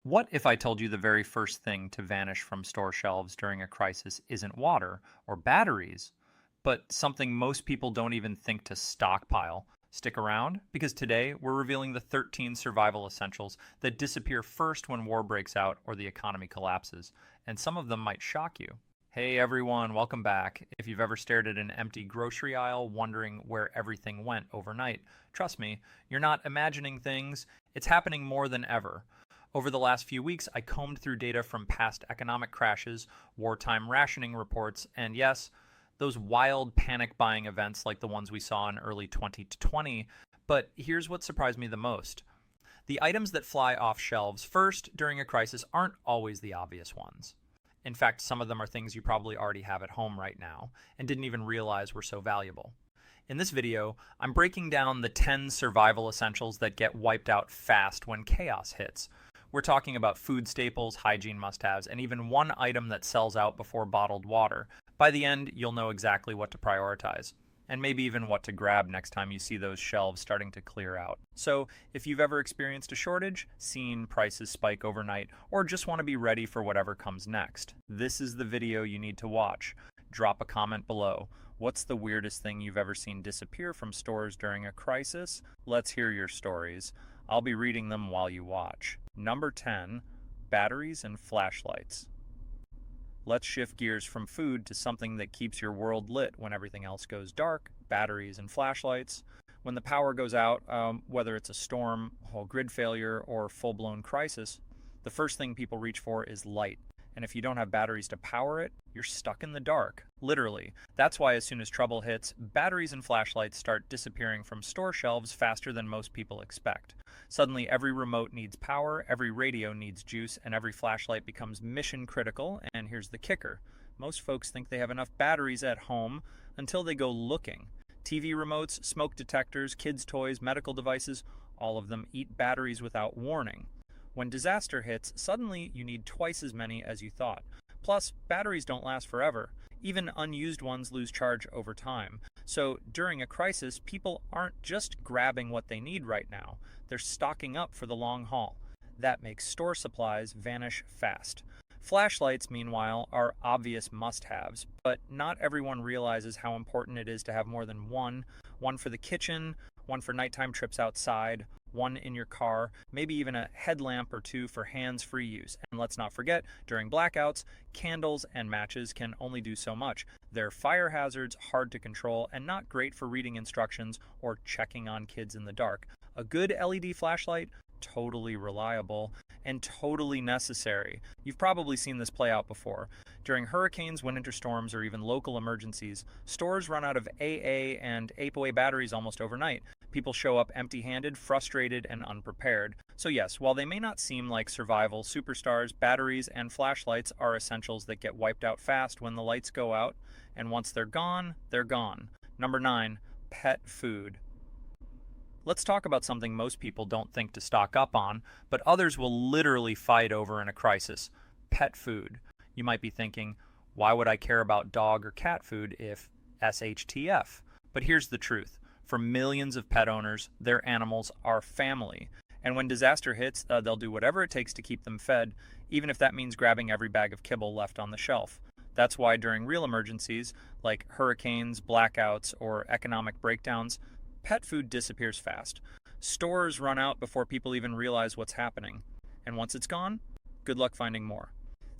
What if I told you the very first thing to vanish from store shelves during a crisis isn't water or batteries, but something most people don't even think to stockpile? Stick around, because today we're revealing the 13 survival essentials that disappear first when war breaks out or the economy collapses, and some of them might shock you. Hey everyone, welcome back. If you've ever stared at an empty grocery aisle wondering where everything went overnight, trust me, you're not imagining things, it's happening more than ever. Over the last few weeks, I combed through data from past economic crashes, wartime rationing reports, and yes, those wild panic buying events like the ones we saw in early 2020. But here's what surprised me the most. The items that fly off shelves first during a crisis aren't always the obvious ones. In fact, some of them are things you probably already have at home right now and didn't even realize were so valuable. In this video, I'm breaking down the 10 survival essentials that get wiped out fast when chaos hits. We're talking about food staples, hygiene must-haves, and even one item that sells out before bottled water. By the end, you'll know exactly what to prioritize, and maybe even what to grab next time you see those shelves starting to clear out. So, if you've ever experienced a shortage, seen prices spike overnight, or just want to be ready for whatever comes next, this is the video you need to watch. Drop a comment below. What's the weirdest thing you've ever seen disappear from stores during a crisis? Let's hear your stories. I'll be reading them while you watch. Number 10, batteries and flashlights. Let's shift gears from food to something that keeps your world lit when everything else goes dark, batteries and flashlights. When the power goes out, whether it's a storm, whole grid failure, or full-blown crisis, the first thing people reach for is light. And if you don't have batteries to power it, you're stuck in the dark. Literally. That's why as soon as trouble hits, batteries and flashlights start disappearing from store shelves faster than most people expect. Suddenly every remote needs power, every radio needs juice, and every flashlight becomes mission critical. And here's the kicker. Most folks think they have enough batteries at home until they go looking. TV remotes, smoke detectors, kids' toys, medical devices, all of them eat batteries without warning. When disaster hits, suddenly you need twice as many as you thought. Plus, batteries don't last forever. Even unused ones lose charge over time. So during a crisis, people aren't just grabbing what they need right now. They're stocking up for the long haul. That makes store supplies vanish fast. Flashlights, meanwhile, are obvious must-haves, but not everyone realizes how important it is to have more than one for the kitchen, one for nighttime trips outside, one in your car, maybe even a headlamp or two for hands-free use. And let's not forget, during blackouts, candles and matches can only do so much. They're fire hazards, hard to control, and not great for reading instructions or checking on kids in the dark. A good LED flashlight, totally reliable, and totally necessary. You've probably seen this play out before. During hurricanes, winter storms, or even local emergencies, stores run out of AA and APOA batteries almost overnight. People show up empty-handed, frustrated, and unprepared. So yes, while they may not seem like survival superstars, batteries and flashlights are essentials that get wiped out fast when the lights go out, and once they're gone, they're gone. Number 9, pet food. Let's talk about something most people don't think to stock up on, but others will literally fight over in a crisis: pet food. You might be thinking, why would I care about dog or cat food if SHTF? But here's the truth. For millions of pet owners, their animals are family. And when disaster hits, they'll do whatever it takes to keep them fed, even if that means grabbing every bag of kibble left on the shelf. That's why during real emergencies, like hurricanes, blackouts, or economic breakdowns, pet food disappears fast. Stores run out before people even realize what's happening. And once it's gone, good luck finding more.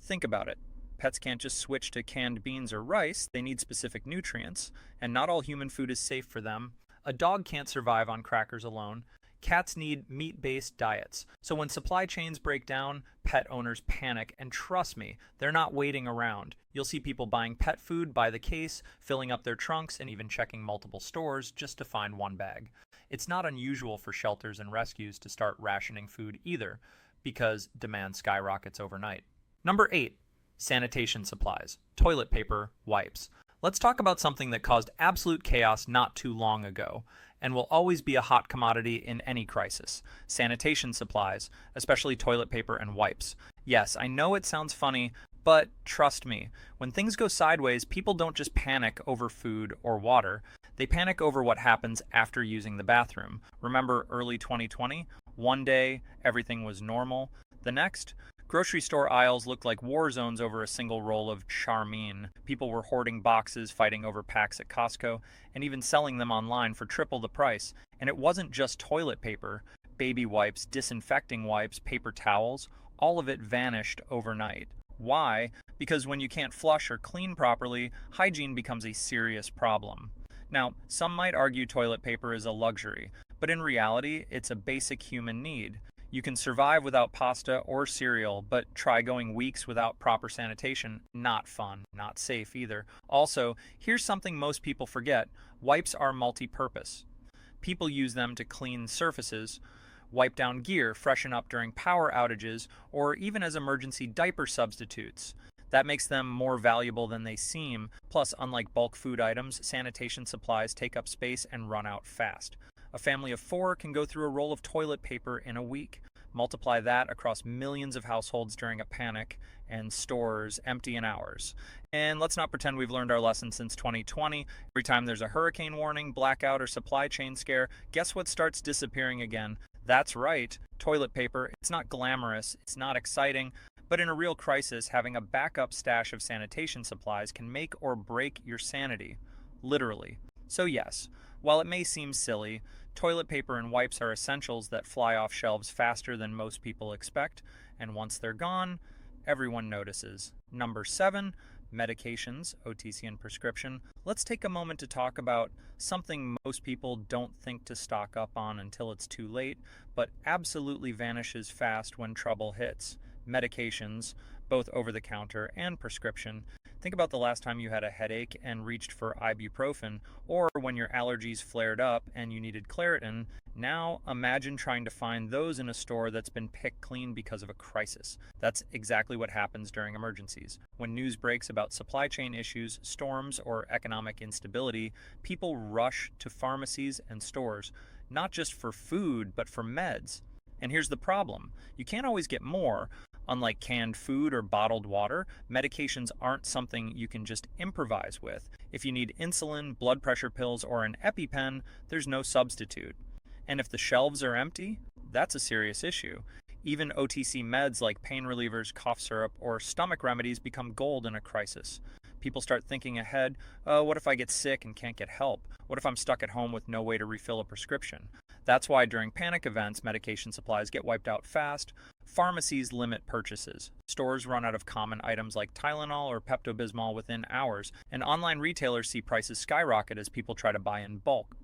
Think about it. Pets can't just switch to canned beans or rice. They need specific nutrients, and not all human food is safe for them. A dog can't survive on crackers alone. Cats need meat-based diets. So when supply chains break down, pet owners panic, and trust me, they're not waiting around. You'll see people buying pet food by the case, filling up their trunks, and even checking multiple stores just to find one bag. It's not unusual for shelters and rescues to start rationing food either, because demand skyrockets overnight. Number 8, sanitation supplies, toilet paper, wipes. Let's talk about something that caused absolute chaos not too long ago, and will always be a hot commodity in any crisis: sanitation supplies, especially toilet paper and wipes. Yes, I know it sounds funny, but trust me, when things go sideways, people don't just panic over food or water. They panic over what happens after using the bathroom. Remember early 2020? One day, everything was normal. The next, grocery store aisles looked like war zones over a single roll of Charmin. People were hoarding boxes, fighting over packs at Costco, and even selling them online for triple the price. And it wasn't just toilet paper, baby wipes, disinfecting wipes, paper towels, all of it vanished overnight. Why? Because when you can't flush or clean properly, hygiene becomes a serious problem. Now, some might argue toilet paper is a luxury, but in reality, it's a basic human need. You can survive without pasta or cereal, but try going weeks without proper sanitation. Not fun, not safe either. Also, here's something most people forget: wipes are multi purpose. People use them to clean surfaces, wipe down gear, freshen up during power outages, or even as emergency diaper substitutes. That makes them more valuable than they seem. Plus, unlike bulk food items, sanitation supplies take up space and run out fast. A family of 4 can go through a roll of toilet paper in a week. Multiply that across millions of households during a panic, and stores empty in hours. And let's not pretend we've learned our lesson since 2020. Every time there's a hurricane warning, blackout, or supply chain scare, guess what starts disappearing again? That's right, toilet paper. It's not glamorous, it's not exciting, but in a real crisis, having a backup stash of sanitation supplies can make or break your sanity. Literally. So yes, while it may seem silly, toilet paper and wipes are essentials that fly off shelves faster than most people expect, and once they're gone, everyone notices. Number 7, medications, OTC and prescription. Let's take a moment to talk about something most people don't think to stock up on until it's too late, but absolutely vanishes fast when trouble hits. Medications, both over the counter and prescription. Think about the last time you had a headache and reached for ibuprofen, or when your allergies flared up and you needed Claritin. Now imagine trying to find those in a store that's been picked clean because of a crisis. That's exactly what happens during emergencies. When news breaks about supply chain issues, storms, or economic instability, people rush to pharmacies and stores, not just for food, but for meds. And here's the problem: you can't always get more. Unlike canned food or bottled water, medications aren't something you can just improvise with. If you need insulin, blood pressure pills, or an EpiPen, there's no substitute. And if the shelves are empty, that's a serious issue. Even OTC meds like pain relievers, cough syrup, or stomach remedies become gold in a crisis. People start thinking ahead. What if I get sick and can't get help? What if I'm stuck at home with no way to refill a prescription? That's why during panic events, medication supplies get wiped out fast. Pharmacies limit purchases. Stores run out of common items like Tylenol or Pepto-Bismol within hours, and online retailers see prices skyrocket as people try to buy in bulk.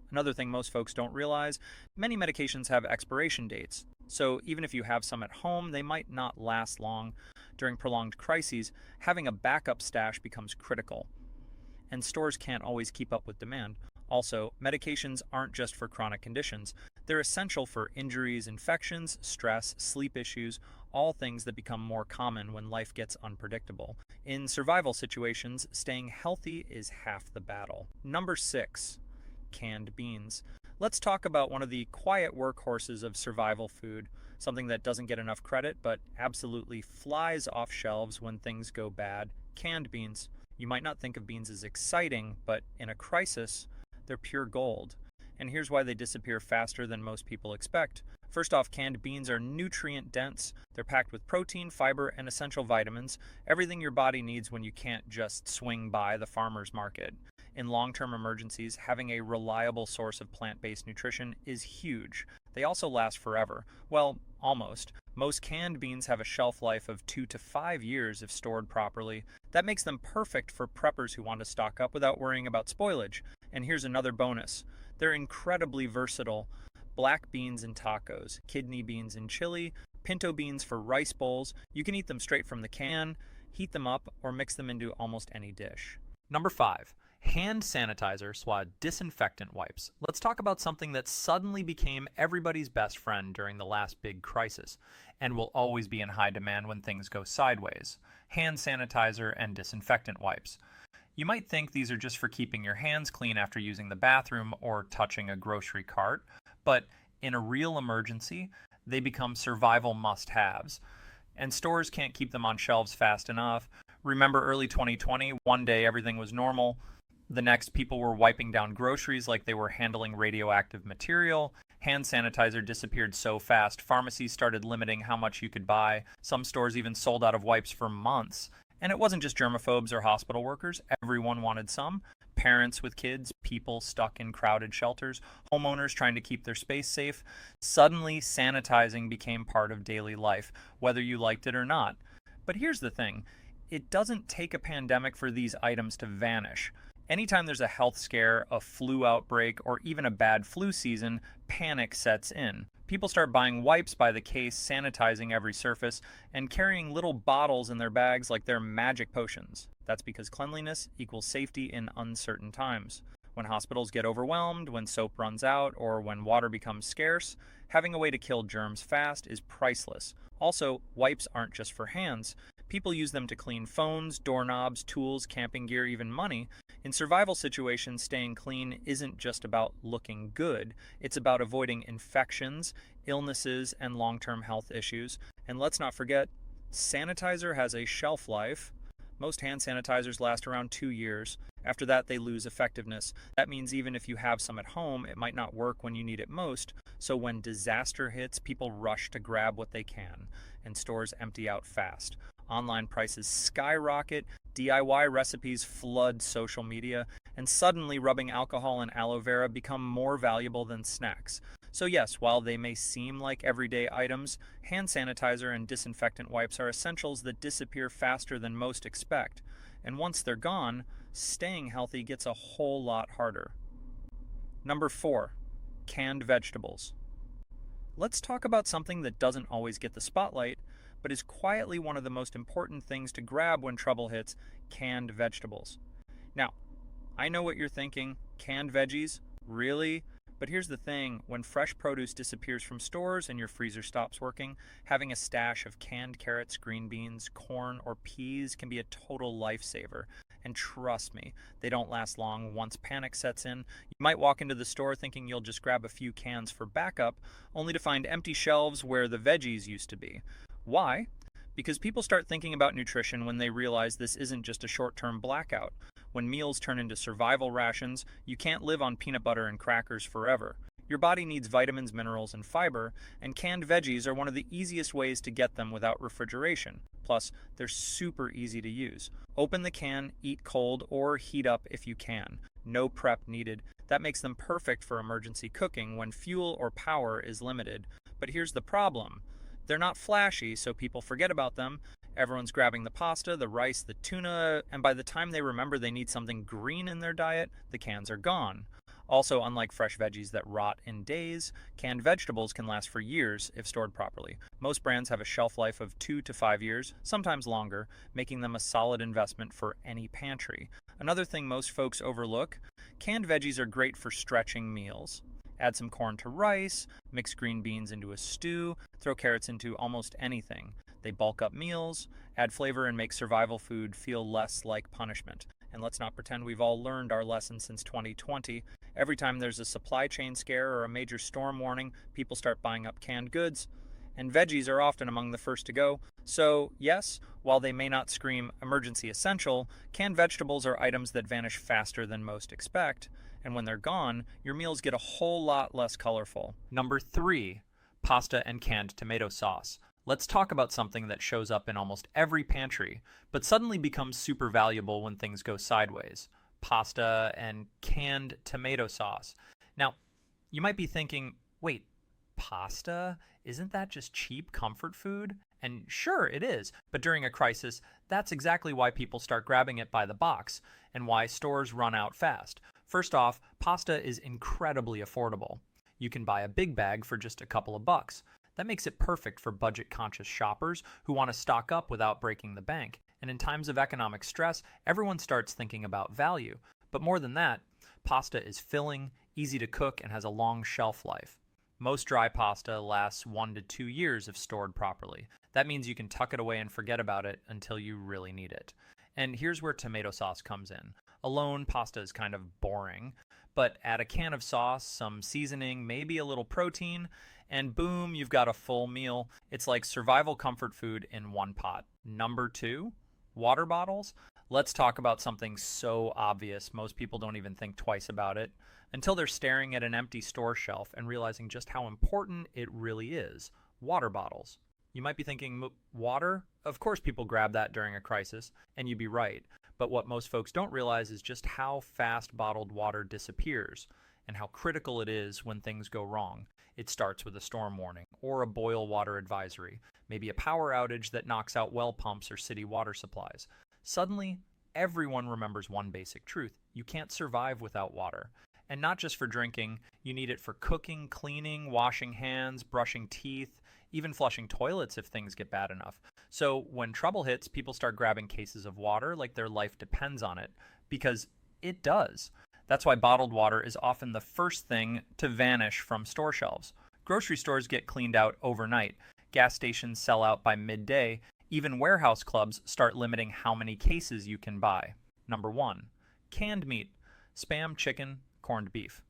Another thing most folks don't realize: many medications have expiration dates. So even if you have some at home, they might not last long. During prolonged crises, having a backup stash becomes critical. And stores can't always keep up with demand. Also, medications aren't just for chronic conditions. They're essential for injuries, infections, stress, sleep issues, all things that become more common when life gets unpredictable. In survival situations, staying healthy is half the battle. Number 6, canned beans. Let's talk about one of the quiet workhorses of survival food, something that doesn't get enough credit but absolutely flies off shelves when things go bad: canned beans. You might not think of beans as exciting, but in a crisis, they're pure gold. And here's why they disappear faster than most people expect. First off, canned beans are nutrient dense. They're packed with protein, fiber, and essential vitamins, everything your body needs when you can't just swing by the farmer's market. In long-term emergencies, having a reliable source of plant-based nutrition is huge. They also last forever. Well, almost. Most canned beans have a shelf life of 2 to 5 years if stored properly. That makes them perfect for preppers who want to stock up without worrying about spoilage. And here's another bonus: they're incredibly versatile. Black beans in tacos, kidney beans in chili, pinto beans for rice bowls. You can eat them straight from the can, heat them up, or mix them into almost any dish. Number 5, hand sanitizer / disinfectant wipes. Let's talk about something that suddenly became everybody's best friend during the last big crisis, and will always be in high demand when things go sideways: hand sanitizer and disinfectant wipes. You might think these are just for keeping your hands clean after using the bathroom or touching a grocery cart, but in a real emergency, they become survival must-haves. And stores can't keep them on shelves fast enough. Remember early 2020, one day everything was normal. The next, people were wiping down groceries like they were handling radioactive material. Hand sanitizer disappeared so fast, pharmacies started limiting how much you could buy. Some stores even sold out of wipes for months. And it wasn't just germaphobes or hospital workers, everyone wanted some. Parents with kids, people stuck in crowded shelters, homeowners trying to keep their space safe. Suddenly, sanitizing became part of daily life, whether you liked it or not. But here's the thing, it doesn't take a pandemic for these items to vanish. Anytime there's a health scare, a flu outbreak, or even a bad flu season, panic sets in. People start buying wipes by the case, sanitizing every surface, and carrying little bottles in their bags like they're magic potions. That's because cleanliness equals safety in uncertain times. When hospitals get overwhelmed, when soap runs out, or when water becomes scarce, having a way to kill germs fast is priceless. Also, wipes aren't just for hands. People use them to clean phones, doorknobs, tools, camping gear, even money. In survival situations, staying clean isn't just about looking good. It's about avoiding infections, illnesses, and long-term health issues. And let's not forget, sanitizer has a shelf life. Most hand sanitizers last around 2 years. After that, they lose effectiveness. That means even if you have some at home, it might not work when you need it most. So when disaster hits, people rush to grab what they can, and stores empty out fast. Online prices skyrocket, DIY recipes flood social media, and suddenly rubbing alcohol and aloe vera become more valuable than snacks. So yes, while they may seem like everyday items, hand sanitizer and disinfectant wipes are essentials that disappear faster than most expect. And once they're gone, staying healthy gets a whole lot harder. Number 4, canned vegetables. Let's talk about something that doesn't always get the spotlight, but is quietly one of the most important things to grab when trouble hits: canned vegetables. Now, I know what you're thinking, canned veggies? Really? But here's the thing, when fresh produce disappears from stores and your freezer stops working, having a stash of canned carrots, green beans, corn, or peas can be a total lifesaver. And trust me, they don't last long once panic sets in. You might walk into the store thinking you'll just grab a few cans for backup, only to find empty shelves where the veggies used to be. Why? Because people start thinking about nutrition when they realize this isn't just a short-term blackout. When meals turn into survival rations, you can't live on peanut butter and crackers forever. Your body needs vitamins, minerals, and fiber, and canned veggies are one of the easiest ways to get them without refrigeration. Plus, they're super easy to use. Open the can, eat cold, or heat up if you can. No prep needed. That makes them perfect for emergency cooking when fuel or power is limited. But here's the problem. They're not flashy, so people forget about them. Everyone's grabbing the pasta, the rice, the tuna, and by the time they remember they need something green in their diet, the cans are gone. Also, unlike fresh veggies that rot in days, canned vegetables can last for years if stored properly. Most brands have a shelf life of 2 to 5 years, sometimes longer, making them a solid investment for any pantry. Another thing most folks overlook, canned veggies are great for stretching meals. Add some corn to rice, mix green beans into a stew, throw carrots into almost anything. They bulk up meals, add flavor, and make survival food feel less like punishment. And let's not pretend we've all learned our lesson since 2020. Every time there's a supply chain scare or a major storm warning, people start buying up canned goods. And veggies are often among the first to go. So, yes, while they may not scream emergency essential, canned vegetables are items that vanish faster than most expect. And when they're gone, your meals get a whole lot less colorful. Number 3, pasta and canned tomato sauce. Let's talk about something that shows up in almost every pantry, but suddenly becomes super valuable when things go sideways. Pasta and canned tomato sauce. Now, you might be thinking, wait, pasta? Isn't that just cheap comfort food? And sure, it is, but during a crisis, that's exactly why people start grabbing it by the box, and why stores run out fast. First off, pasta is incredibly affordable. You can buy a big bag for just a couple of bucks. That makes it perfect for budget-conscious shoppers who want to stock up without breaking the bank. And in times of economic stress, everyone starts thinking about value. But more than that, pasta is filling, easy to cook, and has a long shelf life. Most dry pasta lasts 1 to 2 years if stored properly. That means you can tuck it away and forget about it until you really need it. And here's where tomato sauce comes in. Alone, pasta is kind of boring, but add a can of sauce, some seasoning, maybe a little protein, and boom, you've got a full meal. It's like survival comfort food in one pot. Number 2, water bottles. Let's talk about something so obvious most people don't even think twice about it until they're staring at an empty store shelf and realizing just how important it really is. Water bottles. You might be thinking, water? Of course, people grab that during a crisis, and you'd be right. But what most folks don't realize is just how fast bottled water disappears and how critical it is when things go wrong. It starts with a storm warning or a boil water advisory, maybe a power outage that knocks out well pumps or city water supplies. Suddenly, everyone remembers one basic truth: you can't survive without water. And not just for drinking, you need it for cooking, cleaning, washing hands, brushing teeth, even flushing toilets if things get bad enough. So when trouble hits, people start grabbing cases of water like their life depends on it, because it does. That's why bottled water is often the first thing to vanish from store shelves. Grocery stores get cleaned out overnight. Gas stations sell out by midday. Even warehouse clubs start limiting how many cases you can buy. Number 1. Canned meat. Spam, chicken, corned beef.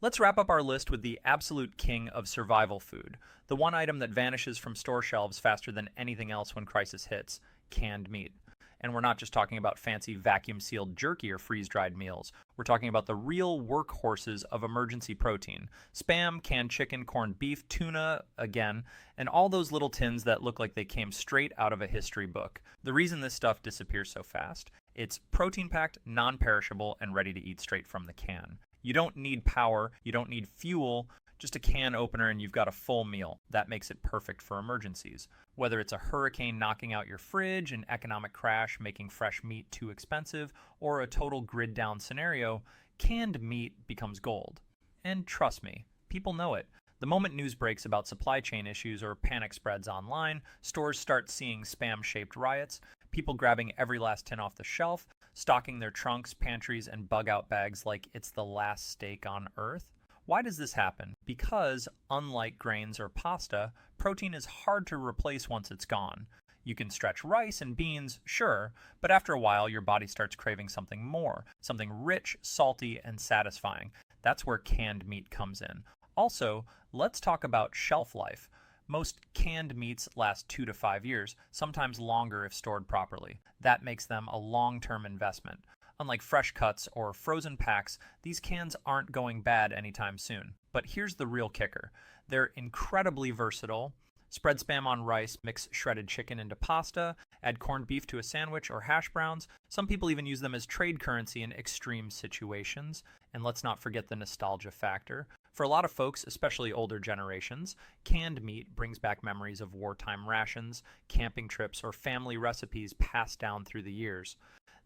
Let's wrap up our list with the absolute king of survival food, the one item that vanishes from store shelves faster than anything else when crisis hits: canned meat. And we're not just talking about fancy vacuum-sealed jerky or freeze-dried meals. We're talking about the real workhorses of emergency protein: Spam, canned chicken, corned beef, tuna, again, and all those little tins that look like they came straight out of a history book. The reason this stuff disappears so fast: it's protein-packed, non-perishable, and ready to eat straight from the can. You don't need power, you don't need fuel, just a can opener and you've got a full meal. That makes it perfect for emergencies. Whether it's a hurricane knocking out your fridge, an economic crash making fresh meat too expensive, or a total grid down scenario, canned meat becomes gold. And trust me, people know it. The moment news breaks about supply chain issues or panic spreads online, stores start seeing spam-shaped riots, people grabbing every last tin off the shelf, stocking their trunks, pantries, and bug-out bags like it's the last steak on Earth. Why does this happen? Because, unlike grains or pasta, protein is hard to replace once it's gone. You can stretch rice and beans, sure, but after a while your body starts craving something more, something rich, salty, and satisfying. That's where canned meat comes in. Also, let's talk about shelf life. Most canned meats last 2 to 5 years, sometimes longer if stored properly. That makes them a long-term investment. Unlike fresh cuts or frozen packs, these cans aren't going bad anytime soon. But here's the real kicker: they're incredibly versatile. Spread Spam on rice, mix shredded chicken into pasta, add corned beef to a sandwich or hash browns. Some people even use them as trade currency in extreme situations. And let's not forget the nostalgia factor. For a lot of folks, especially older generations, canned meat brings back memories of wartime rations, camping trips, or family recipes passed down through the years.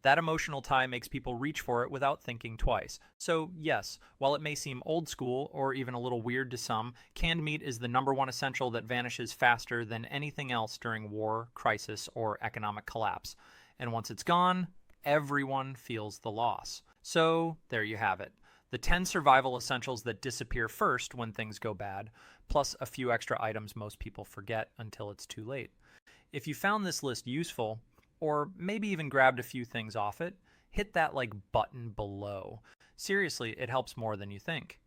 That emotional tie makes people reach for it without thinking twice. So yes, while it may seem old school or even a little weird to some, canned meat is the number one essential that vanishes faster than anything else during war, crisis, or economic collapse. And once it's gone, everyone feels the loss. So there you have it: the 10 survival essentials that disappear first when things go bad, plus a few extra items most people forget until it's too late. If you found this list useful, or maybe even grabbed a few things off it, hit that like button below. Seriously, it helps more than you think.